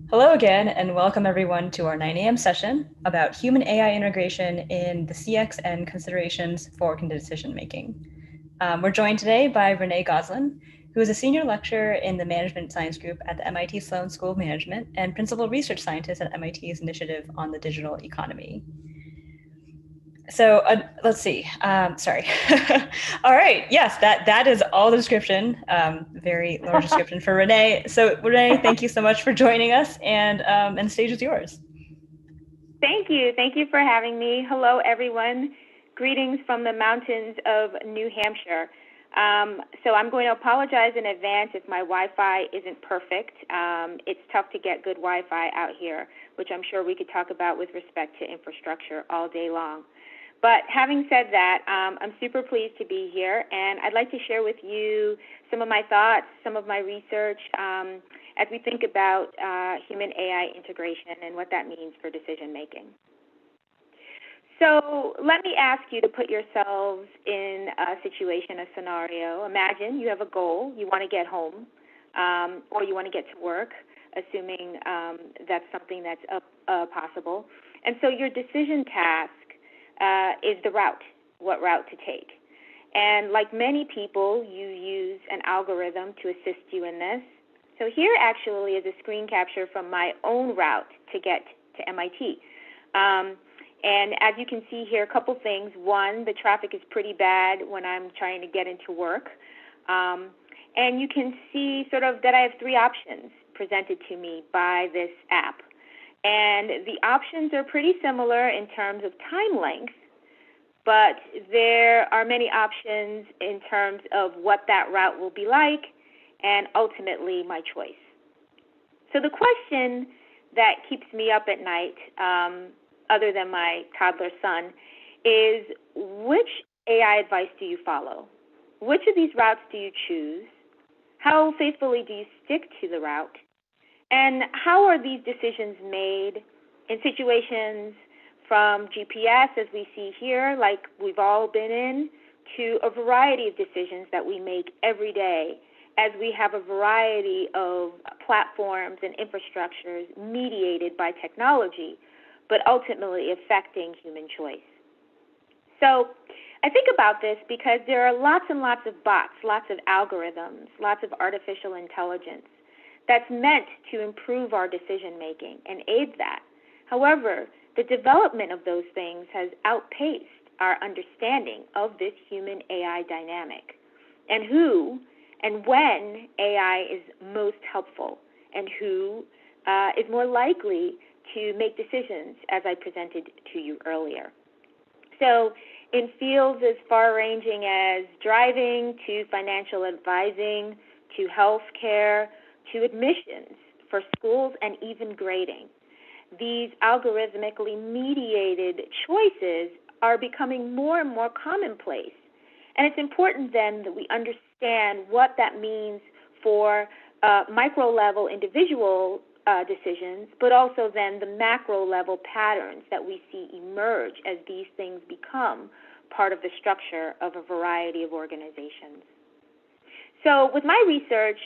Hello again, and welcome everyone to our 9 a.m. session about human AI integration in the CX and considerations for decision making. We're joined today by Renee Gosline, who is a senior lecturer in the Management Science Group at the MIT Sloan School of Management and principal research scientist at MIT's Initiative on the Digital Economy. So let's see. Sorry. All right. Yes, that is all the description. Very large description for Renee. So Renee, thank you so much for joining us, and the stage is yours. Thank you. Thank you for having me. Hello, everyone. Greetings from the mountains of New Hampshire. So I'm going to apologize in advance if my Wi-Fi isn't perfect. It's tough to get good Wi-Fi out here, which I'm sure we could talk about with respect to infrastructure all day long. But having said that, I'm super pleased to be here, and I'd like to share with you some of my thoughts, some of my research as we think about human AI integration and what that means for decision making. So let me ask you to put yourselves in a situation, a scenario. Imagine you have a goal, you want to get home, or you want to get to work, assuming that's something that's possible. And so your decision task is the route, what route to take. And like many people, you use an algorithm to assist you in this. So here actually is a screen capture from my own route to get to MIT. And as you can see here, a couple things. One, the traffic is pretty bad when I'm trying to get into work. And you can see sort of that I have three options presented to me by this app. And the options are pretty similar in terms of time length, but there are many options in terms of what that route will be like and ultimately my choice. So the question that keeps me up at night, other than my toddler son, is which AI advice do you follow? Which of these routes do you choose? How faithfully do you stick to the route? And how are these decisions made in situations from GPS, as we see here, like we've all been in, to a variety of decisions that we make every day as we have a variety of platforms and infrastructures mediated by technology, but ultimately affecting human choice. So I think about this because there are lots and lots of bots, lots of algorithms, lots of artificial intelligence that's meant to improve our decision-making and aid that. However, the development of those things has outpaced our understanding of this human-AI dynamic and who and when AI is most helpful and who is more likely to make decisions, as I presented to you earlier. So in fields as far-ranging as driving to financial advising to healthcare, to admissions for schools and even grading. These algorithmically mediated choices are becoming more and more commonplace. And it's important then that we understand what that means for micro-level individual decisions, but also then the macro-level patterns that we see emerge as these things become part of the structure of a variety of organizations. So with my research,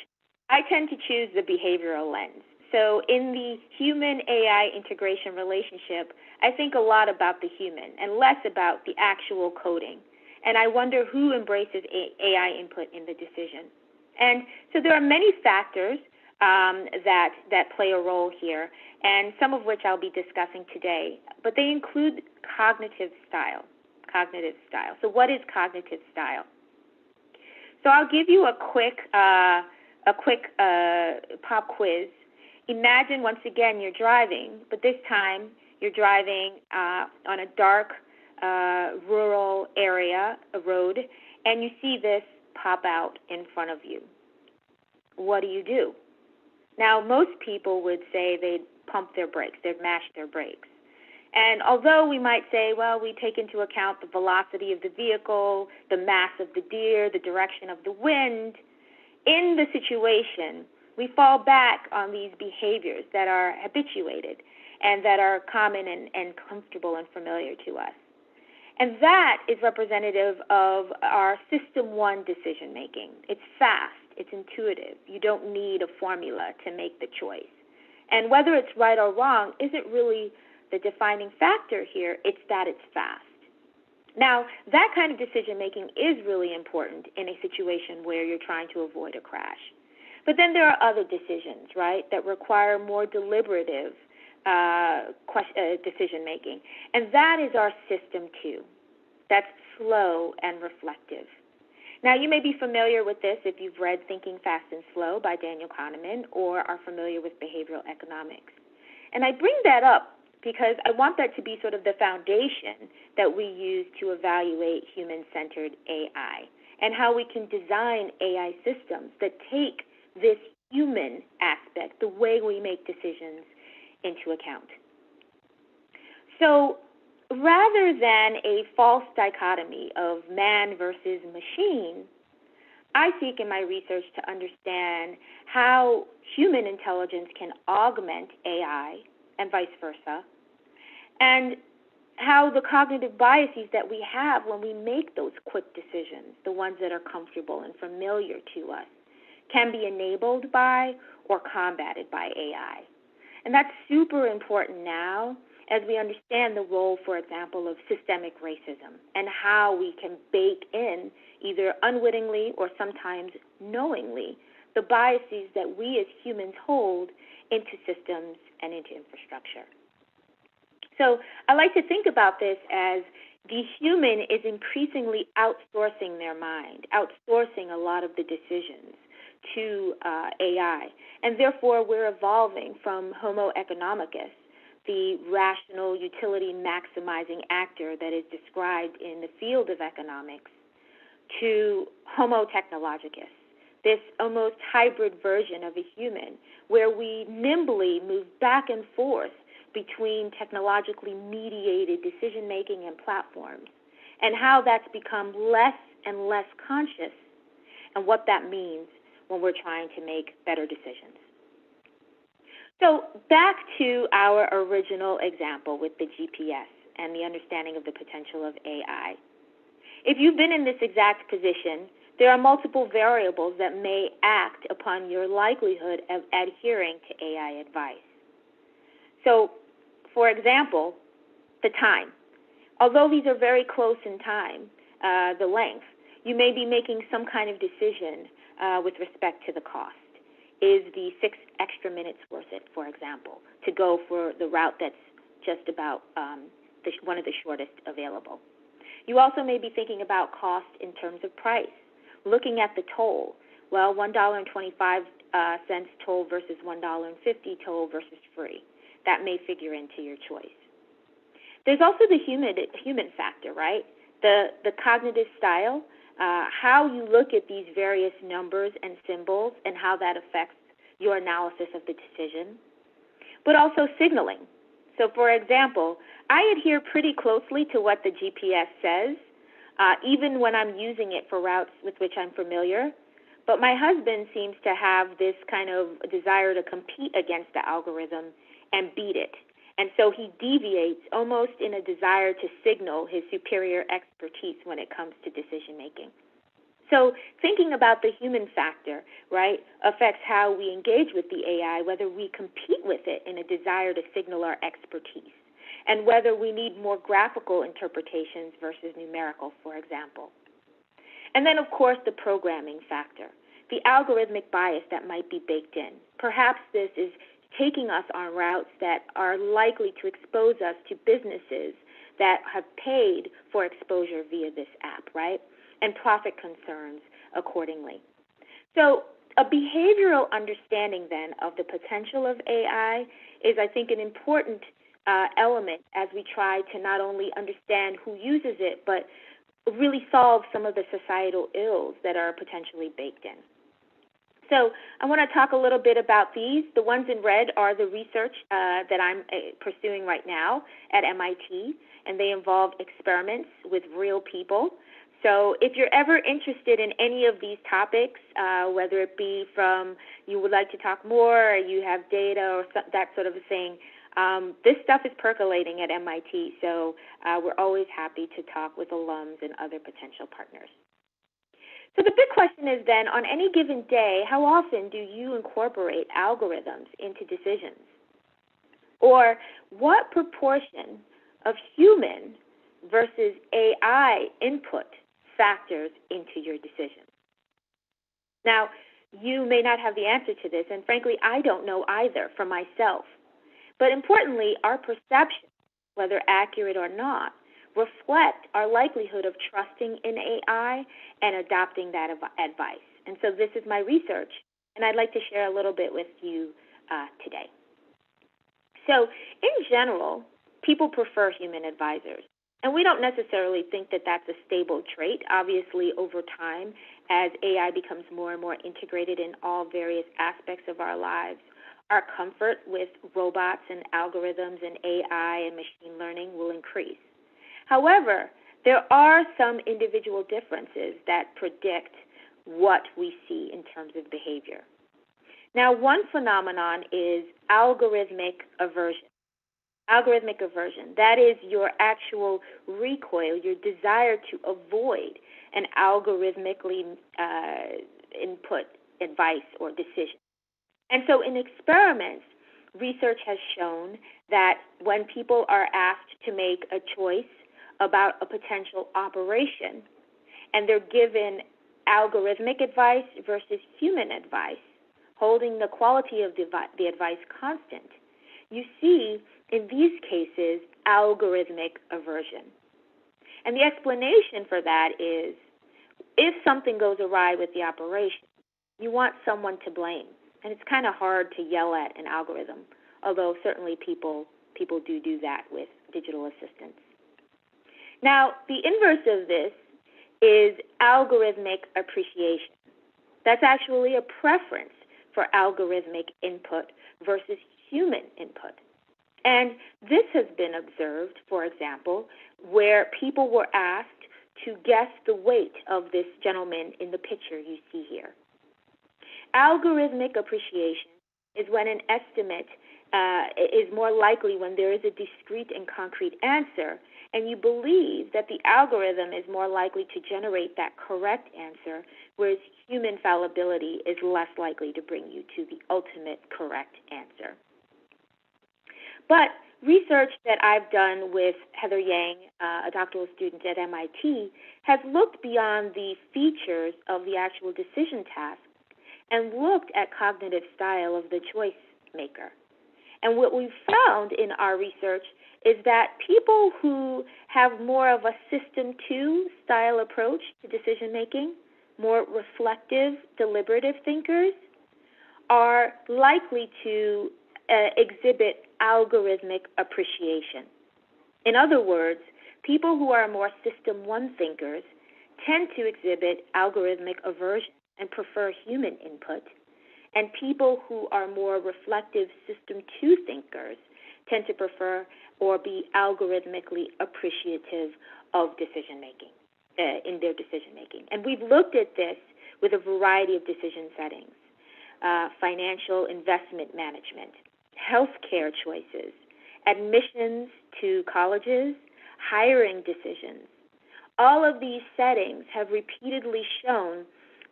I tend to choose the behavioral lens. So in the human-AI integration relationship, I think a lot about the human and less about the actual coding. And I wonder who embraces AI input in the decision. And so there are many factors that play a role here, and some of which I'll be discussing today. But they include cognitive style. So what is cognitive style? So I'll give you a quick pop quiz. Imagine, once again, you're driving, but this time you're driving on a dark, rural area, a road, and you see this pop out in front of you. What do? Now, most people would say they'd pump their brakes, they'd mash their brakes. And although we might say, well, we take into account the velocity of the vehicle, the mass of the deer, the direction of the wind, in the situation, we fall back on these behaviors that are habituated and that are common and comfortable and familiar to us. And that is representative of our System 1 decision making. It's fast, it's intuitive. You don't need a formula to make the choice. And whether it's right or wrong isn't really the defining factor here, it's that it's fast. Now, that kind of decision making is really important in a situation where you're trying to avoid a crash. But then there are other decisions, right, that require more deliberative decision making. And that is our System 2. That's slow and reflective. Now, you may be familiar with this if you've read Thinking Fast and Slow by Daniel Kahneman or are familiar with behavioral economics. And I bring that up because I want that to be sort of the foundation that we use to evaluate human-centered AI and how we can design AI systems that take this human aspect, the way we make decisions, into account. So rather than a false dichotomy of man versus machine, I seek in my research to understand how human intelligence can augment AI and vice versa, and how the cognitive biases that we have when we make those quick decisions, the ones that are comfortable and familiar to us, can be enabled by or combated by AI. And that's super important now as we understand the role, for example, of systemic racism and how we can bake in, either unwittingly or sometimes knowingly, the biases that we as humans hold into systems and into infrastructure. So I like to think about this as the human is increasingly outsourcing their mind, outsourcing a lot of the decisions to AI. And therefore, we're evolving from Homo economicus, the rational utility maximizing actor that is described in the field of economics, to Homo technologicus, this almost hybrid version of a human where we nimbly move back and forth between technologically mediated decision-making and platforms, and how that's become less and less conscious, and what that means when we're trying to make better decisions. So back to our original example with the GPS and the understanding of the potential of AI. If you've been in this exact position, there are multiple variables that may act upon your likelihood of adhering to AI advice. So, for example, the time. Although these are very close in time, the length, you may be making some kind of decision with respect to the cost. Is the 6 extra minutes worth it, for example, to go for the route that's just about one of the shortest available? You also may be thinking about cost in terms of price, looking at the toll. Well, $1.25 toll versus $1.50 toll versus free. That may figure into your choice. There's also the human factor, right? The cognitive style, how you look at these various numbers and symbols and how that affects your analysis of the decision. But also signaling. So, for example, I adhere pretty closely to what the GPS says, even when I'm using it for routes with which I'm familiar. But my husband seems to have this kind of desire to compete against the algorithm and beat it. And so he deviates almost in a desire to signal his superior expertise when it comes to decision making. So thinking about the human factor, right, affects how we engage with the AI, whether we compete with it in a desire to signal our expertise, and whether we need more graphical interpretations versus numerical, for example. And then, of course, the programming factor, the algorithmic bias that might be baked in. Perhaps this is taking us on routes that are likely to expose us to businesses that have paid for exposure via this app, right? And profit concerns accordingly. So a behavioral understanding then of the potential of AI is, I think, an important element as we try to not only understand who uses it, but really solve some of the societal ills that are potentially baked in. So I want to talk a little bit about these. The ones in red are the research that I'm pursuing right now at MIT, and they involve experiments with real people. So if you're ever interested in any of these topics, whether it be from you would like to talk more, or you have data or that sort of a thing, This stuff is percolating at MIT, so we're always happy to talk with alums and other potential partners. So the big question is then, on any given day, how often do you incorporate algorithms into decisions? Or what proportion of human versus AI input factors into your decision? Now, you may not have the answer to this, and frankly, I don't know either for myself. But importantly, our perception, whether accurate or not, reflect our likelihood of trusting in AI and adopting that advice. And so this is my research, and I'd like to share a little bit with you today. So in general, people prefer human advisors. And we don't necessarily think that that's a stable trait. Obviously, over time, as AI becomes more and more integrated in all various aspects of our lives, our comfort with robots and algorithms and AI and machine learning will increase. However, there are some individual differences that predict what we see in terms of behavior. Now, one phenomenon is algorithmic aversion. Algorithmic aversion, that is your actual recoil, your desire to avoid an algorithmically input advice or decision. And so in experiments, research has shown that when people are asked to make a choice about a potential operation, and they're given algorithmic advice versus human advice, holding the quality of the advice constant, you see, in these cases, algorithmic aversion. And the explanation for that is, if something goes awry with the operation, you want someone to blame. And it's kind of hard to yell at an algorithm, although certainly people do that with digital assistants. Now, the inverse of this is algorithmic appreciation. That's actually a preference for algorithmic input versus human input. And this has been observed, for example, where people were asked to guess the weight of this gentleman in the picture you see here. Algorithmic appreciation is when an estimate is more likely when there is a discrete and concrete answer, and you believe that the algorithm is more likely to generate that correct answer, whereas human fallibility is less likely to bring you to the ultimate correct answer. But research that I've done with Heather Yang, a doctoral student at MIT, has looked beyond the features of the actual decision task and looked at cognitive style of the choice maker. And what we've found in our research is that people who have more of a system 2 style approach to decision making, more reflective, deliberative thinkers, are likely to exhibit algorithmic appreciation. In other words, people who are more system 1 thinkers tend to exhibit algorithmic aversion and prefer human input, and people who are more reflective system 2 thinkers tend to prefer or be algorithmically appreciative of decision making, in their decision making. And we've looked at this with a variety of decision settings: financial investment management, healthcare choices, admissions to colleges, hiring decisions. All of these settings have repeatedly shown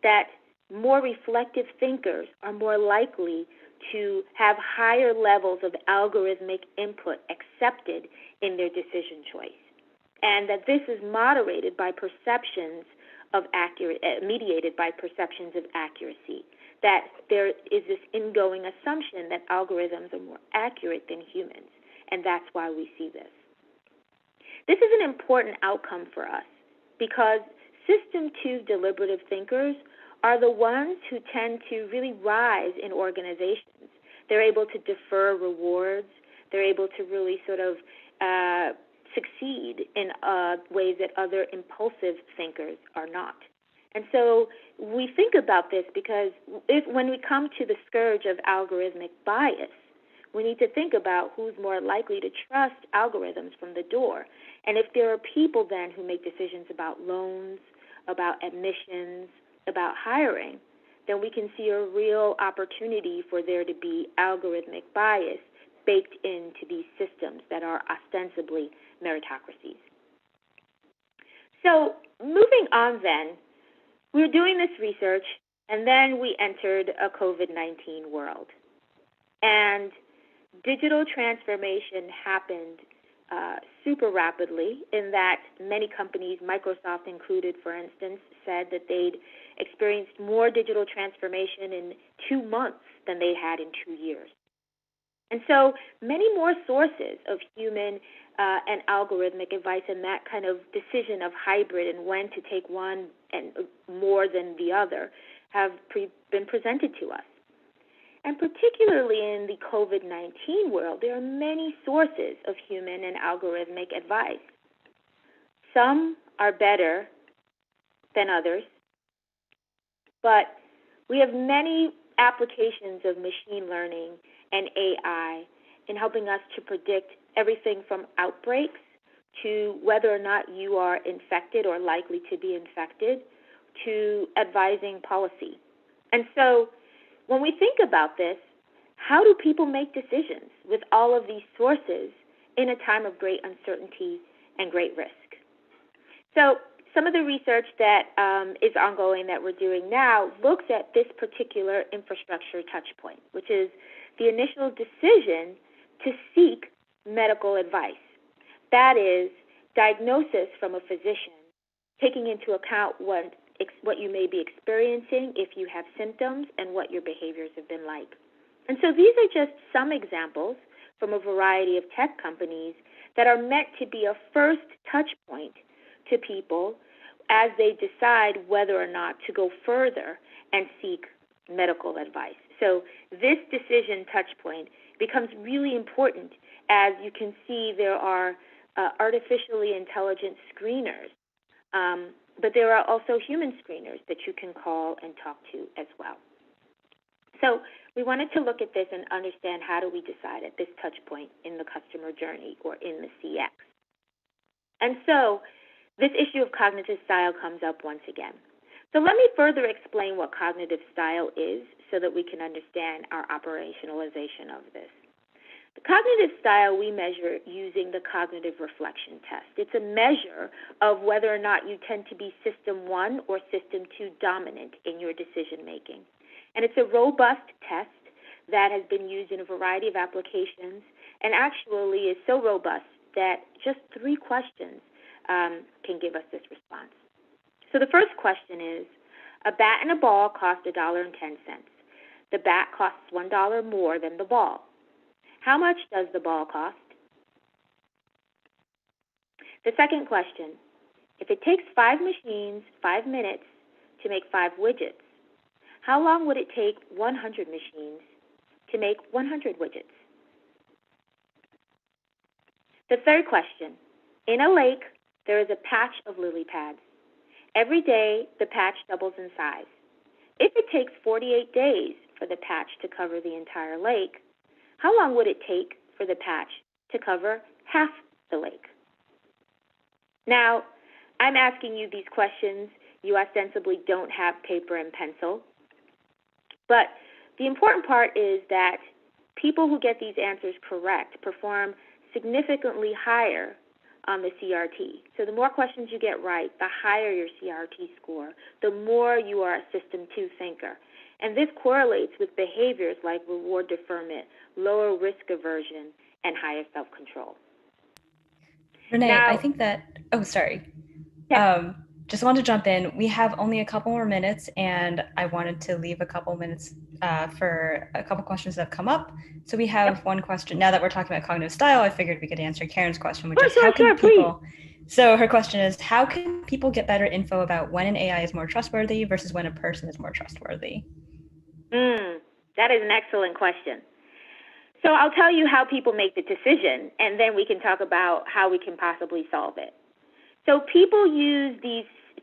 that more reflective thinkers are more likely to have higher levels of algorithmic input accepted in their decision choice, and that this is moderated by perceptions of mediated by perceptions of accuracy, that there is this ingoing assumption that algorithms are more accurate than humans, and that's why we see this. This is an important outcome for us because system 2 deliberative thinkers are the ones who tend to really rise in organizations. They're able to defer rewards. They're able to really sort of succeed in ways that other impulsive thinkers are not. And so we think about this because when we come to the scourge of algorithmic bias, we need to think about who's more likely to trust algorithms from the door. And if there are people then who make decisions about loans, about admissions, about hiring, then we can see a real opportunity for there to be algorithmic bias baked into these systems that are ostensibly meritocracies. So moving on then, we were doing this research, and then we entered a COVID-19 world. And digital transformation happened super rapidly in that many companies, Microsoft included, for instance, said that they'd experienced more digital transformation in 2 months than they had in 2 years. And so many more sources of human and algorithmic advice and that kind of decision of hybrid and when to take one and more than the other have been presented to us. And particularly in the COVID-19 world, there are many sources of human and algorithmic advice. Some are better than others, but we have many applications of machine learning and AI in helping us to predict everything from outbreaks to whether or not you are infected or likely to be infected to advising policy. And so when we think about this, how do people make decisions with all of these sources in a time of great uncertainty and great risk? So some of the research that is ongoing that we're doing now looks at this particular infrastructure touch point, which is the initial decision to seek medical advice. That is, diagnosis from a physician, taking into account what you may be experiencing if you have symptoms and what your behaviors have been like. And so these are just some examples from a variety of tech companies that are meant to be a first touch point to people as they decide whether or not to go further and seek medical advice. So this decision touch point becomes really important. As you can see, there are artificially intelligent screeners, but there are also human screeners that you can call and talk to as well. So we wanted to look at this and understand how do we decide at this touch point in the customer journey or in the CX. And so this issue of cognitive style comes up once again. So let me further explain what cognitive style is so that we can understand our operationalization of this. The cognitive style we measure using the cognitive reflection test. It's a measure of whether or not you tend to be system 1 or system 2 dominant in your decision making. And it's a robust test that has been used in a variety of applications and actually is so robust that just 3 questions can give us this response. So the first question is, a bat and a ball cost $1.10. The bat costs $1 more than the ball. How much does the ball cost? The second question, if it takes 5 machines 5 minutes to make 5 widgets, how long would it take 100 machines to make 100 widgets? The third question, in a lake, there is a patch of lily pads. Every day, the patch doubles in size. If it takes 48 days for the patch to cover the entire lake, how long would it take for the patch to cover half the lake? Now, I'm asking you these questions. You ostensibly don't have paper and pencil. But the important part is that people who get these answers correct perform significantly higher on the CRT. So the more questions you get right, the higher your CRT score, the more you are a system 2 thinker. And this correlates with behaviors like reward deferment, lower risk aversion, and higher self-control. Renee, Now, I think that, sorry. Yeah. Just wanted to jump in. We have only a couple more minutes, and I wanted to leave a couple minutes for a couple questions that have come up. So we have one question. Now that we're talking about cognitive style, I figured we could answer Karen's question, which is how can people... So her question is, how can people get better info about when an AI is more trustworthy versus when a person is more trustworthy? That is an excellent question. So I'll tell you how people make the decision, and then we can talk about how we can possibly solve it. So people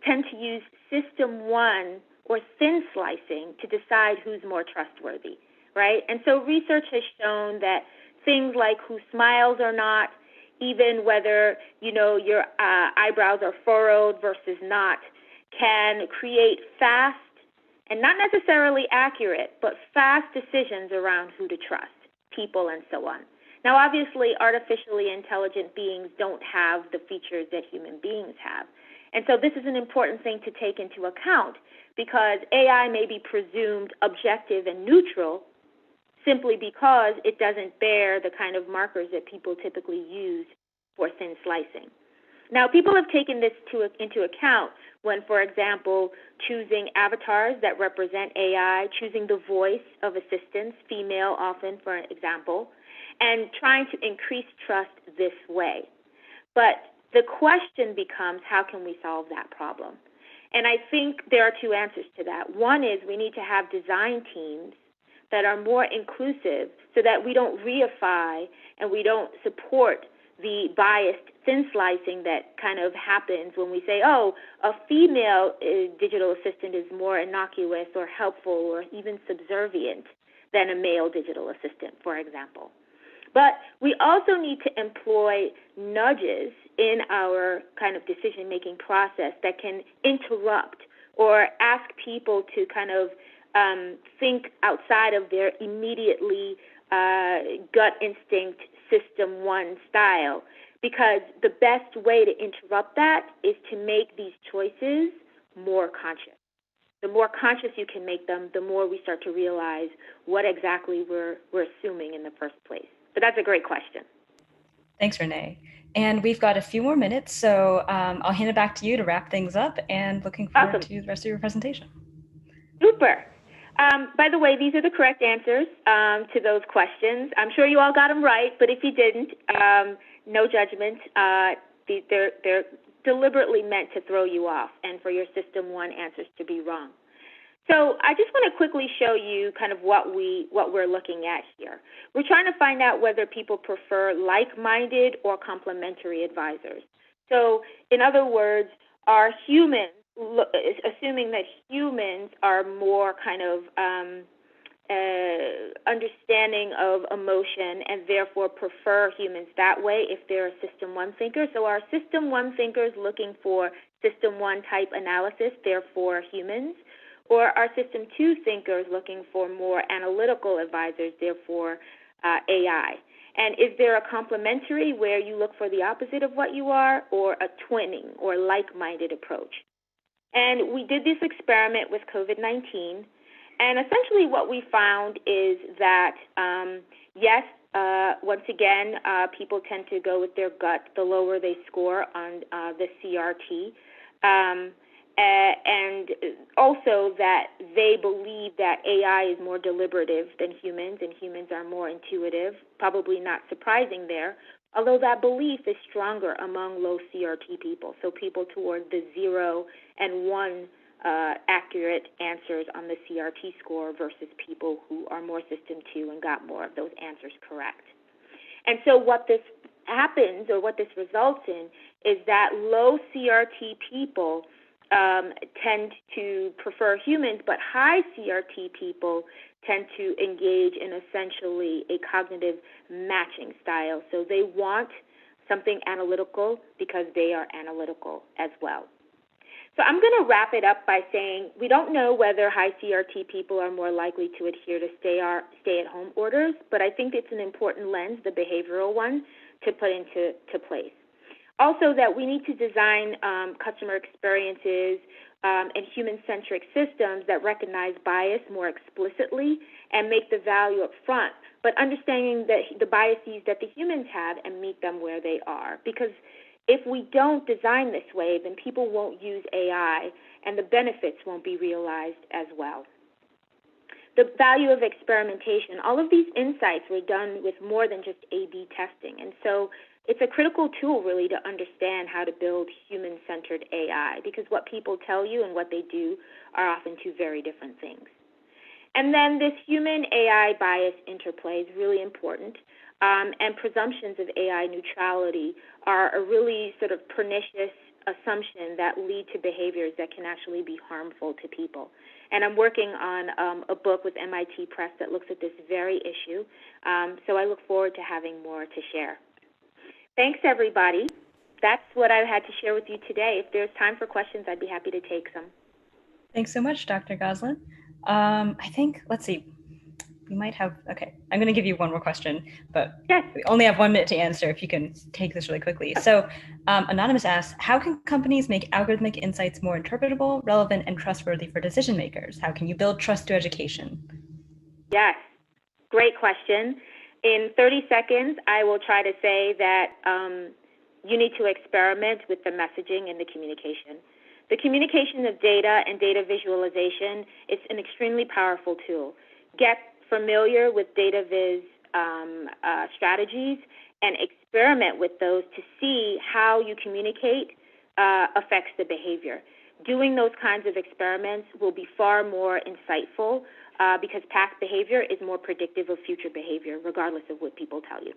tend to use system 1 or thin slicing to decide who's more trustworthy, right? And so research has shown that things like who smiles or not, even whether, your eyebrows are furrowed versus not, can create fast and not necessarily accurate, but fast decisions around who to trust, people and so on. Now, obviously, artificially intelligent beings don't have the features that human beings have. And so this is an important thing to take into account, because AI may be presumed objective and neutral simply because it doesn't bear the kind of markers that people typically use for thin slicing. Now, people have taken this into account when, for example, choosing avatars that represent AI, choosing the voice of assistants, female often, for example, and trying to increase trust this way. But the question becomes, how can we solve that problem? And I think there are two answers to that. One is we need to have design teams that are more inclusive so that we don't reify and we don't support the biased thin slicing that kind of happens when we say, oh, a female digital assistant is more innocuous or helpful or even subservient than a male digital assistant, for example. But we also need to employ nudges in our kind of decision-making process that can interrupt or ask people to kind of think outside of their immediately gut instinct system one style, because the best way to interrupt that is to make these choices more conscious. The more conscious you can make them, the more we start to realize what exactly we're assuming in the first place. But that's a great question. Thanks, Renee. And we've got a few more minutes, so I'll hand it back to you to wrap things up, and looking forward to the rest of your presentation. Super. By the way, these are the correct answers to those questions. I'm sure you all got them right, but if you didn't, no judgment. They're deliberately meant to throw you off and for your System 1 answers to be wrong. So I just want to quickly show you kind of what we're looking at here. We're trying to find out whether people prefer like-minded or complementary advisors. So in other words, are humans, assuming that humans are more kind of understanding of emotion and therefore prefer humans that way if they're a System 1 thinker. So are System 1 thinkers looking for System 1 type analysis, therefore humans? Or are System 2 thinkers looking for more analytical advisors, therefore AI? And is there a complementary where you look for the opposite of what you are, or a twinning or like-minded approach? And we did this experiment with COVID-19, and essentially what we found is that, yes, once again, people tend to go with their gut the lower they score on the CRT. And also that they believe that AI is more deliberative than humans, and humans are more intuitive, probably not surprising there, although that belief is stronger among low CRT people, so people toward the 0 and 1 accurate answers on the CRT score versus people who are more System 2 and got more of those answers correct. And so what this happens, or what this results in, is that low CRT people tend to prefer humans, but high CRT people tend to engage in essentially a cognitive matching style. So they want something analytical because they are analytical as well. So I'm going to wrap it up by saying we don't know whether high CRT people are more likely to adhere to stay-at-home orders, but I think it's an important lens, the behavioral one, to put into place. Also, that we need to design customer experiences and human-centric systems that recognize bias more explicitly and make the value up front, but understanding that the biases that the humans have and meet them where they are. Because if we don't design this way, then people won't use AI and the benefits won't be realized as well. The value of experimentation, all of these insights were done with more than just A/B testing. And so it's a critical tool, really, to understand how to build human-centered AI, because what people tell you and what they do are often two very different things. And then this human-AI bias interplay is really important, and presumptions of AI neutrality are a really sort of pernicious assumption that lead to behaviors that can actually be harmful to people. And I'm working on a book with MIT Press that looks at this very issue, so I look forward to having more to share. Thanks, everybody. That's what I had to share with you today. If there's time for questions, I'd be happy to take some. Thanks so much, Dr. Gosline. I think, let's see, we might have, okay, I'm going to give you one more question, but Yes. we only have 1 minute to answer if you can take this really quickly. So Anonymous asks, how can companies make algorithmic insights more interpretable, relevant, and trustworthy for decision makers? How can you build trust through education? Yes. Great question. In 30 seconds, I will try to say that you need to experiment with the messaging and the communication. The communication of data and data visualization is an extremely powerful tool. Get familiar with data viz strategies and experiment with those to see how you communicate affects the behavior. Doing those kinds of experiments will be far more insightful because past behavior is more predictive of future behavior, regardless of what people tell you.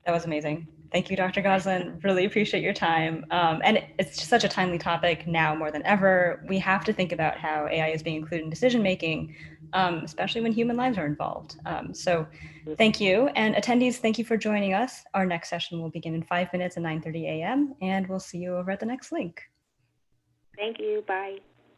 That was amazing. Thank you, Dr. Gosline. Really appreciate your time. And it's just such a timely topic now more than ever. We have to think about how AI is being included in decision making, especially when human lives are involved. So thank you. And attendees, thank you for joining us. Our next session will begin in 5 minutes at 9:30 a.m. and we'll see you over at the next link. Thank you. Bye.